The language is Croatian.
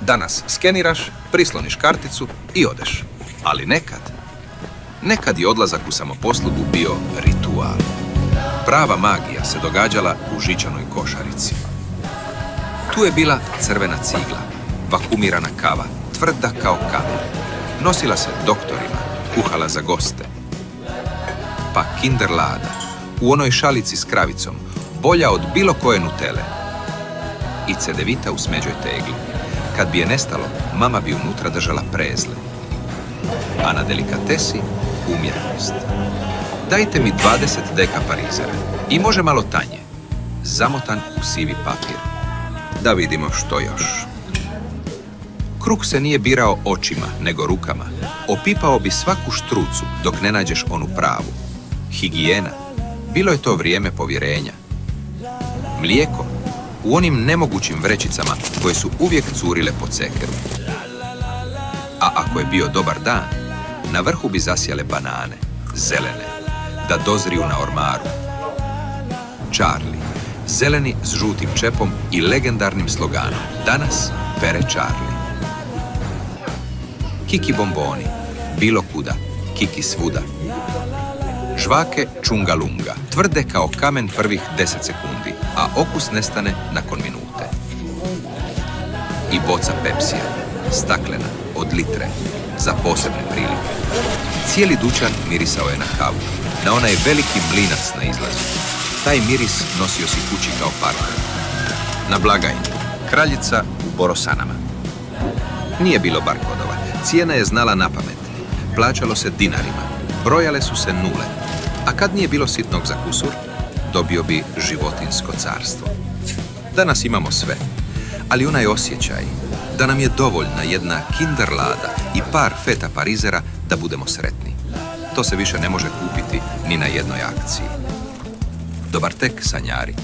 Danas skeniraš, prisloniš karticu i odeš. Ali nekad je odlazak u samoposlugu bio ritual. Prava magija se događala u žičanoj košarici. Tu je bila crvena cigla, vakumirana kava, tvrda kao kamen. Nosila se doktorima, kuhala za goste. Pa Kinder Lada, u onoj šalici s kravicom, bolja od bilo koje nutele. I cedevita u smeđoj tegli. Kad bi je nestalo, mama bi unutra držala prezle. A na delikatesi umjetnost. Dajte mi 20 deka parizera i može malo tanje, zamotan u sivi papir. Da vidimo što još. Kruh se nije birao očima, nego rukama. Opipao bi svaku štrucu dok ne nađeš onu pravu. Higijena. Bilo je to vrijeme povjerenja. Mlijeko. U onim nemogućim vrećicama koje su uvijek curile po cekeru. A ako je bio dobar dan, na vrhu bi zasjale banane, zelene, da dozriju na ormaru. Charlie, zeleni s žutim čepom i legendarnim sloganom. Danas pere Charlie. Kiki bomboni, bilo kuda, Kiki svuda. Žvake čungalunga, tvrde kao kamen prvih 10 sekundi, a okus nestane nakon minute. I boca Pepsija, staklena, od litre, za posebne prilike. Cijeli dućan mirisao je na kavu, na onaj veliki mlinac na izlazu. Taj miris nosio si kući kao parfum. Na blagajni, kraljica u Borosanama. Nije bilo barkodova, cijena je znala na pamet. Plaćalo se dinarima, brojale su se nule. A kad nije bilo sitnog za kusur, dobio bi životinjsko carstvo. Danas imamo sve, ali onaj osjećaj da nam je dovoljna jedna Kinder Lada i par feta parizera da budemo sretni. To se više ne može kupiti ni na jednoj akciji. Dobar tek, sanjari.